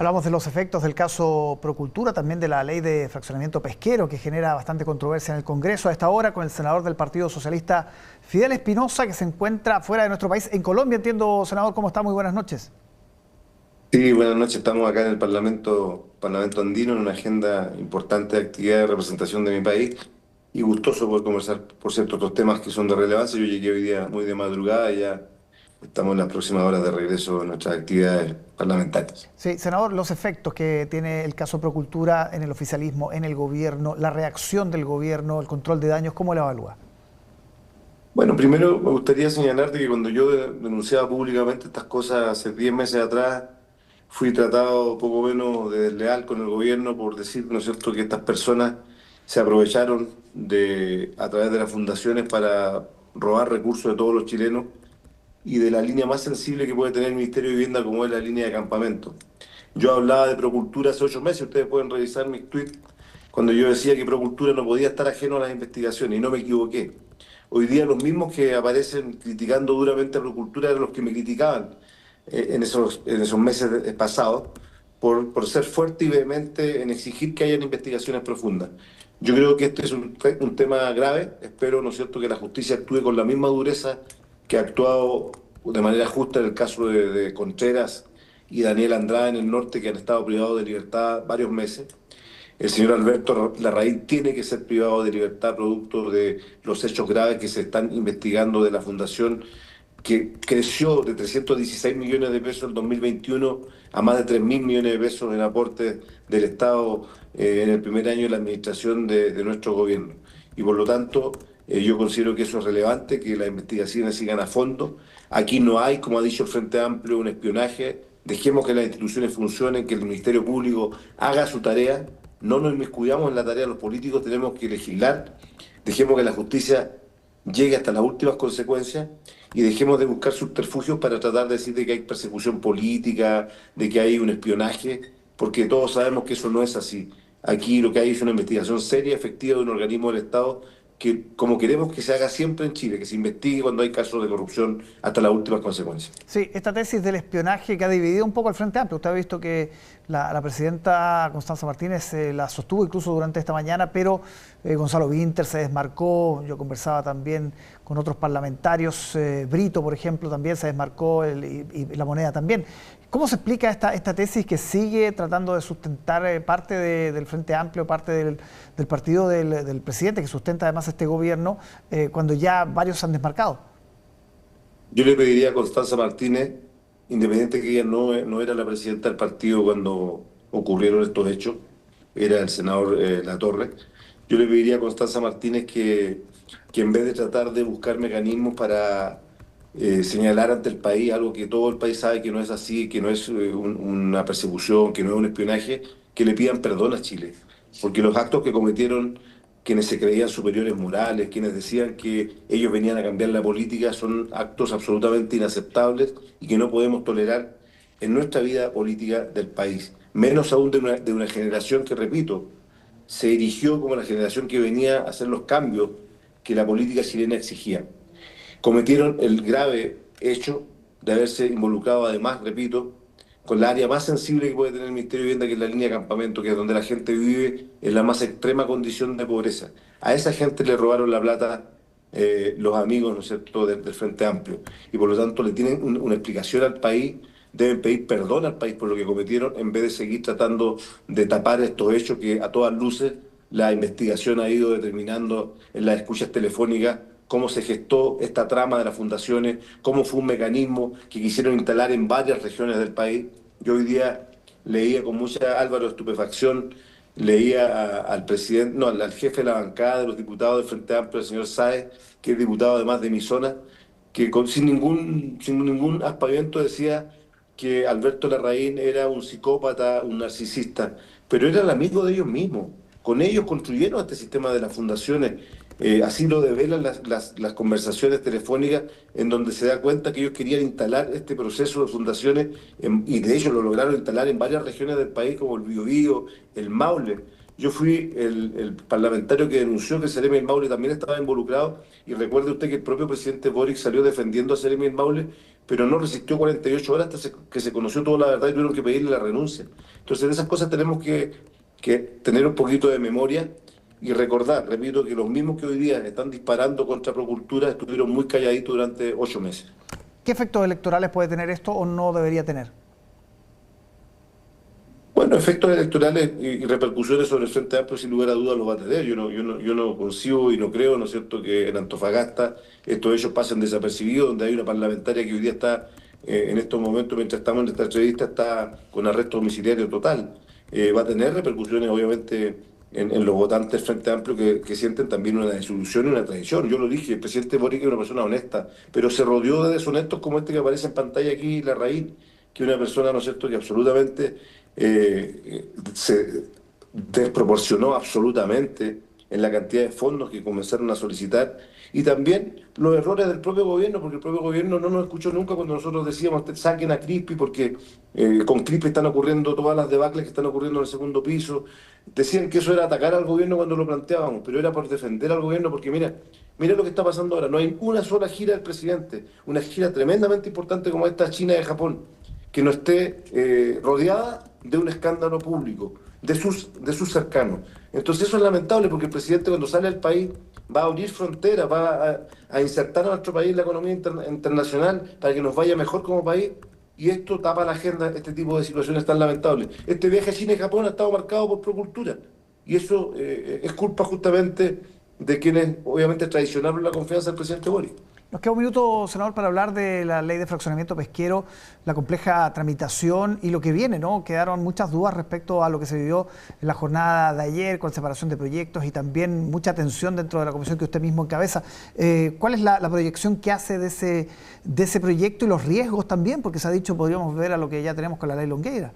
Hablamos de los efectos del caso Procultura, también de la ley de fraccionamiento pesquero que genera bastante controversia en el Congreso a esta hora con el senador del Partido Socialista, Fidel Espinosa, que se encuentra fuera de nuestro país, en Colombia. Entiendo, senador, ¿cómo está? Muy buenas noches. Sí, buenas noches. Estamos acá en el Parlamento Andino, en una agenda importante de actividad de representación de mi país y gustoso poder conversar, por cierto, otros temas que son de relevancia. Yo llegué hoy día muy de madrugada y ya estamos en las próximas horas de regreso a nuestras actividades parlamentarias. Sí, senador, los efectos que tiene el caso Procultura en el oficialismo, en el gobierno, la reacción del gobierno, el control de daños, ¿cómo lo evalúa? Bueno, primero me gustaría señalarte que cuando yo denunciaba públicamente estas cosas hace 10 meses atrás, fui tratado poco menos de desleal con el gobierno por decir, ¿no es cierto?, que estas personas se aprovecharon a través de las fundaciones para robar recursos de todos los chilenos y de la línea más sensible que puede tener el Ministerio de Vivienda, como es la línea de campamento. Yo hablaba de Procultura hace 8 meses, ustedes pueden revisar mis tweets, cuando yo decía que Procultura no podía estar ajeno a las investigaciones, y no me equivoqué. Hoy día los mismos que aparecen criticando duramente a Procultura eran los que me criticaban en esos meses pasados por ser fuerte y vehemente en exigir que hayan investigaciones profundas. Yo creo que este es un tema grave. Espero, ¿no es cierto?, que la justicia actúe con la misma dureza que ha actuado de manera justa en el caso de Contreras y Daniel Andrade en el norte, que han estado privados de libertad varios meses. El señor Alberto Larraín tiene que ser privado de libertad producto de los hechos graves que se están investigando de la fundación, que creció de 316 millones de pesos en el 2021 a más de 3.000 millones de pesos en aportes del Estado en el primer año de la administración de nuestro gobierno. Y por lo tanto, yo considero que eso es relevante, que las investigaciones sigan a fondo. Aquí no hay, como ha dicho el Frente Amplio, un espionaje. Dejemos que las instituciones funcionen, que el Ministerio Público haga su tarea. No nos inmiscuyamos en la tarea de los políticos, tenemos que legislar. Dejemos que la justicia llegue hasta las últimas consecuencias y dejemos de buscar subterfugios para tratar de decir de que hay persecución política, de que hay un espionaje, porque todos sabemos que eso no es así. Aquí lo que hay es una investigación seria, efectiva de un organismo del Estado que, como queremos que se haga siempre en Chile, que se investigue cuando hay casos de corrupción hasta las últimas consecuencias. Sí, esta tesis del espionaje que ha dividido un poco al Frente Amplio. Usted ha visto que la presidenta Constanza Martínez la sostuvo incluso durante esta mañana, pero Gonzalo Vinter se desmarcó. Yo conversaba también con otros parlamentarios, Brito, por ejemplo, también se desmarcó y La Moneda también. ¿Cómo se explica esta tesis que sigue tratando de sustentar parte del Frente Amplio, parte del partido del presidente, que sustenta además este gobierno, cuando ya varios se han desmarcado? Yo le pediría a Constanza Martínez, independiente que ella no era la presidenta del partido cuando ocurrieron estos hechos, era el senador Latorre, yo le pediría a Constanza Martínez que en vez de tratar de buscar mecanismos para señalar ante el país algo que todo el país sabe que no es así, que no es una persecución, que no es un espionaje, que le pidan perdón a Chile. Porque los actos que cometieron quienes se creían superiores morales, quienes decían que ellos venían a cambiar la política, son actos absolutamente inaceptables y que no podemos tolerar en nuestra vida política del país. Menos aún de una generación que, repito, se erigió como la generación que venía a hacer los cambios que la política chilena exigía. Cometieron el grave hecho de haberse involucrado, además, repito, con la área más sensible que puede tener el Ministerio de Vivienda, que es la línea de campamento, que es donde la gente vive en la más extrema condición de pobreza. A esa gente le robaron la plata los amigos, ¿no es cierto?, del Frente Amplio. Y por lo tanto le tienen una explicación al país, deben pedir perdón al país por lo que cometieron, en vez de seguir tratando de tapar estos hechos que a todas luces la investigación ha ido determinando en las escuchas telefónicas cómo se gestó esta trama de las fundaciones, cómo fue un mecanismo que quisieron instalar en varias regiones del país. Yo hoy día leía con mucha, Álvaro, estupefacción, leía al presidente, no, al jefe de la bancada de los diputados del Frente Amplio, el señor Sáez, que es diputado además de mi zona, que sin ningún aspaviento decía que Alberto Larraín era un psicópata, un narcisista, pero era el amigo de ellos mismos. Con ellos construyeron este sistema de las fundaciones. Así lo develan las conversaciones telefónicas en donde se da cuenta que ellos querían instalar este proceso de fundaciones y de hecho lo lograron instalar en varias regiones del país como el Biobío, el Maule. Yo fui el parlamentario que denunció que Seremi El Maule también estaba involucrado y recuerde usted que el propio presidente Boric salió defendiendo a Seremi El Maule pero no resistió 48 horas hasta que se conoció toda la verdad y tuvieron que pedirle la renuncia. Entonces, de esas cosas tenemos que tener un poquito de memoria y recordar, repito, que los mismos que hoy día están disparando contra Procultura estuvieron muy calladitos durante 8 meses. ¿Qué efectos electorales puede tener esto o no debería tener? Bueno, efectos electorales y repercusiones sobre el Frente Amplio, sin lugar a dudas, los va a tener. Yo no concibo y no creo, ¿no es cierto?, que en Antofagasta estos hechos pasen desapercibidos, donde hay una parlamentaria que hoy día está, en estos momentos, mientras estamos en esta entrevista, está con arresto domiciliario total. Va a tener repercusiones, obviamente, en los votantes del Frente Amplio que sienten también una desilusión y una traición. Yo lo dije, el presidente Boric es una persona honesta, pero se rodeó de deshonestos como este que aparece en pantalla aquí, Larraín, que es una persona, ¿no es cierto?, que absolutamente se desproporcionó absolutamente en la cantidad de fondos que comenzaron a solicitar y también los errores del propio gobierno, porque el propio gobierno no nos escuchó nunca cuando nosotros decíamos saquen a Crispi porque con Crispi están ocurriendo todas las debacles que están ocurriendo en el segundo piso. Decían que eso era atacar al gobierno cuando lo planteábamos, pero era por defender al gobierno porque mira lo que está pasando ahora, no hay una sola gira del presidente, una gira tremendamente importante como esta China de Japón, que no esté rodeada de un escándalo público, de sus cercanos. Entonces eso es lamentable porque el presidente cuando sale del país va a abrir fronteras, va a insertar a nuestro país en la economía internacional para que nos vaya mejor como país y esto tapa la agenda, este tipo de situaciones tan lamentables. Este viaje a China y Japón ha estado marcado por Procultura y eso es culpa justamente de quienes obviamente traicionaron la confianza del presidente Boric. Nos queda un minuto, senador, para hablar de la ley de fraccionamiento pesquero, la compleja tramitación y lo que viene, ¿no? Quedaron muchas dudas respecto a lo que se vivió en la jornada de ayer con separación de proyectos y también mucha tensión dentro de la comisión que usted mismo encabeza. ¿Cuál es la proyección que hace de ese proyecto y los riesgos también? Porque se ha dicho, podríamos ver a lo que ya tenemos con la ley Longueira.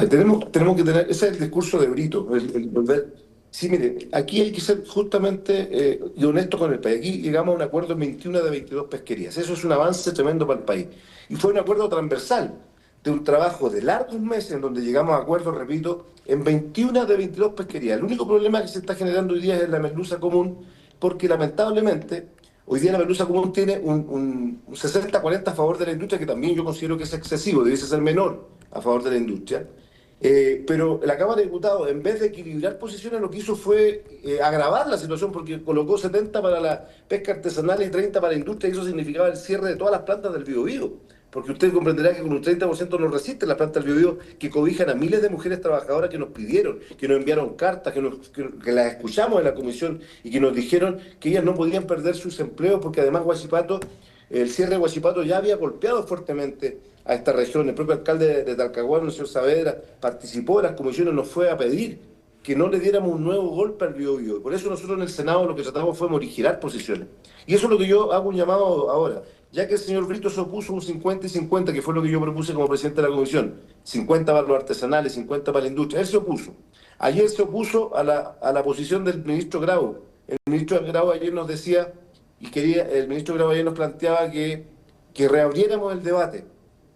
Tenemos que tener, ese es el discurso de Brito, el volver. Sí, mire, aquí hay que ser justamente y honesto con el país. Aquí llegamos a un acuerdo en 21 de 22 pesquerías. Eso es un avance tremendo para el país. Y fue un acuerdo transversal de un trabajo de largos meses en donde llegamos a acuerdos, repito, en 21 de 22 pesquerías. El único problema que se está generando hoy día es la merluza común, porque lamentablemente hoy día la merluza común tiene un 60-40 a favor de la industria, que también yo considero que es excesivo, debiese ser menor a favor de la industria. Pero la Cámara de Diputados, en vez de equilibrar posiciones, lo que hizo fue agravar la situación porque colocó 70 para la pesca artesanal y 30 para la industria y eso significaba el cierre de todas las plantas del Biobío. Porque usted comprenderá que con un 30% no resisten las plantas del Biobío que cobijan a miles de mujeres trabajadoras que nos pidieron, que nos enviaron cartas, que las escuchamos en la comisión y que nos dijeron que ellas no podían perder sus empleos porque además Huachipato, el cierre de Huachipato ya había golpeado fuertemente a esta región. El propio alcalde de Talcahuano, el señor Saavedra, participó de las comisiones, nos fue a pedir que no le diéramos un nuevo golpe al Biobío. Por eso nosotros en el Senado lo que tratamos fue morigerar posiciones. Y eso es lo que yo hago un llamado ahora. Ya que el señor Brito se opuso un 50 y 50, que fue lo que yo propuse como presidente de la comisión, 50 para los artesanales, 50 para la industria, él se opuso. Ayer se opuso a la posición del ministro Grau. El ministro Grau ayer nos decía, el ministro Grau ayer nos planteaba que reabriéramos el debate.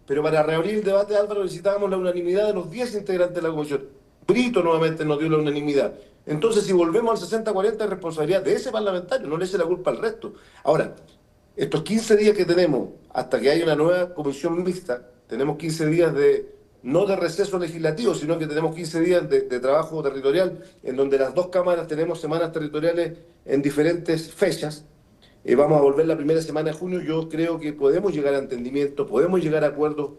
Pero para reabrir el debate, Álvaro, necesitábamos la unanimidad de los 10 integrantes de la comisión. Brito nuevamente nos dio la unanimidad. Entonces, si volvemos al 60-40, es responsabilidad de ese parlamentario, no le eche la culpa al resto. Ahora, estos 15 días que tenemos, hasta que haya una nueva comisión mixta, tenemos 15 días no de receso legislativo, sino que tenemos 15 días de trabajo territorial, en donde las dos cámaras tenemos semanas territoriales en diferentes fechas. Vamos a volver la primera semana de junio. Yo creo que podemos llegar a entendimiento, podemos llegar a acuerdos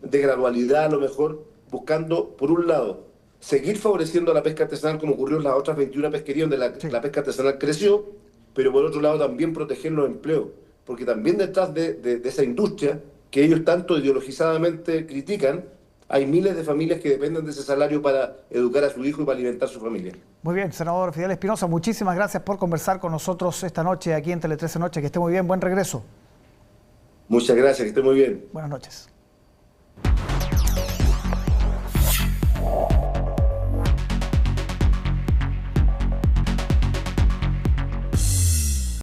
de gradualidad a lo mejor, buscando, por un lado, seguir favoreciendo la pesca artesanal como ocurrió en las otras 21 pesquerías donde la pesca artesanal creció, pero por otro lado también proteger los empleos, porque también detrás de esa industria que ellos tanto ideologizadamente critican, hay miles de familias que dependen de ese salario para educar a su hijo y para alimentar a su familia. Muy bien, senador Fidel Espinosa, muchísimas gracias por conversar con nosotros esta noche aquí en Tele 13 Noche. Que esté muy bien, buen regreso. Muchas gracias, que esté muy bien. Buenas noches.